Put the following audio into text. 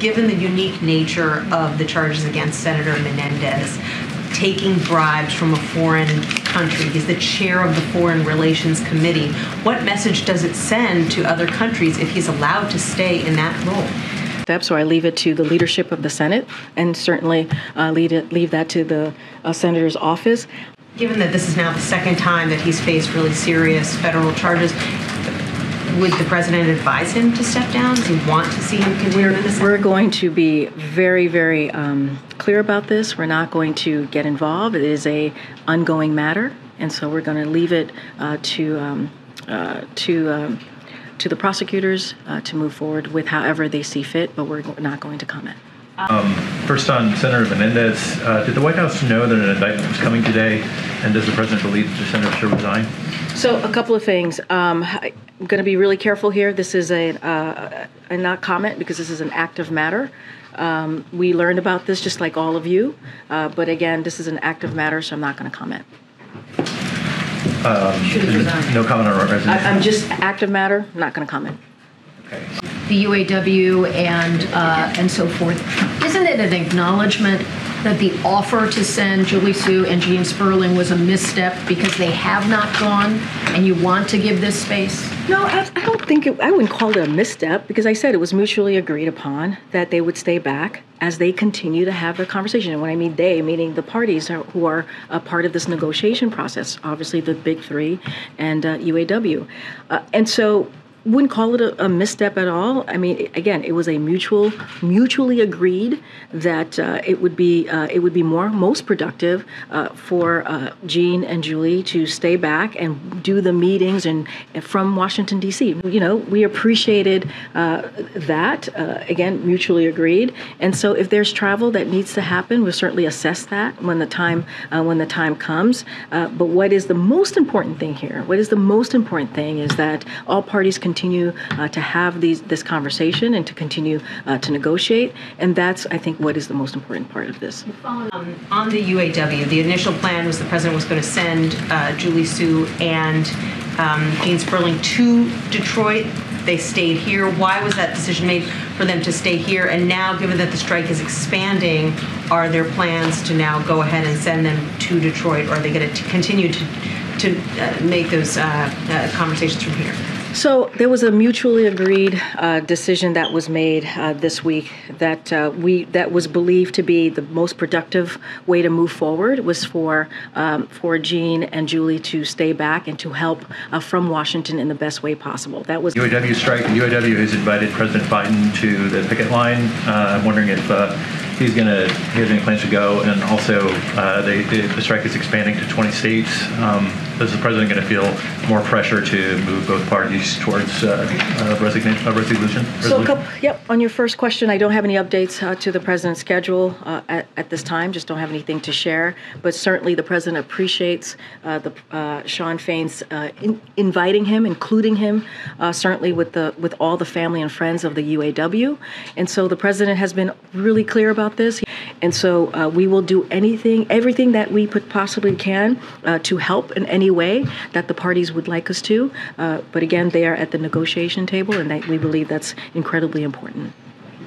Given the unique nature of the charges against Senator Menendez, taking bribes from a foreign country, he's the chair of the Foreign Relations Committee, what message does it send to other countries if he's allowed to stay in that role? So I leave it to the leadership of the Senate, and certainly leave that to the senator's office. Given that this is now the second time that he's faced really serious federal charges, would the president advise him to step down? Does he want to see him continue in this? We're going to be very, very clear about this. We're not going to get involved. It is a ongoing matter, and so we're going to leave it to the prosecutors to move forward with however they see fit, but we're not going to comment. First on Senator Menendez, did the White House know that an indictment was coming today, and does the president believe the senator should resign? So a couple of things. I'm going to be really careful here. This is a not comment because this is an active matter. We learned about this just like all of you, but again, this is an active matter, so I'm not going to comment. No comment on resignation? I'm just active matter, not going to comment. Okay. The UAW and so forth. Isn't it an acknowledgement that the offer to send Julie Su and Gene Sperling was a misstep because they have not gone, and you want to give this space? No, I don't think I wouldn't call it a misstep, because I said it was mutually agreed upon that they would stay back as they continue to have their conversation. And when I mean they, meaning the parties who are a part of this negotiation process, obviously the big three and UAW. And so wouldn't call it a misstep at all. I mean, again, it was a mutually agreed that it would be most productive for Gene and Julie to stay back and do the meetings and from Washington D.C. You know, we appreciated that again, mutually agreed. And so, if there's travel that needs to happen, we'll certainly assess that when the time comes. But what is the most important thing here? What is the most important thing is that all parties continue to have this conversation and to continue to negotiate, and that's, I think, what is the most important part of this. On the UAW, the initial plan was the president was going to send Julie Su and Gene Sperling to Detroit. They stayed here. Why was that decision made for them to stay here? And now, given that the strike is expanding, are there plans to now go ahead and send them to Detroit, or are they going to continue to make those conversations from here? So there was a mutually agreed decision that was made this week that was believed to be the most productive way to move forward was for Gene and Julie to stay back and to help from Washington in the best way possible. That was UAW strike. The UAW has invited President Biden to the picket line. I'm wondering if he has any plans to go, and also the strike is expanding to 20 states. Is the president going to feel more pressure to move both parties towards resolution? So, on your first question, I don't have any updates to the president's schedule at this time. Just don't have anything to share. But certainly, the president appreciates Sean Fain's inviting him, including him, certainly with all the family and friends of the UAW. And so, the president has been really clear about this. And so, we will do everything that we possibly can to help in any way that the parties would like us to. But again, they are at the negotiation table, and we believe that's incredibly important.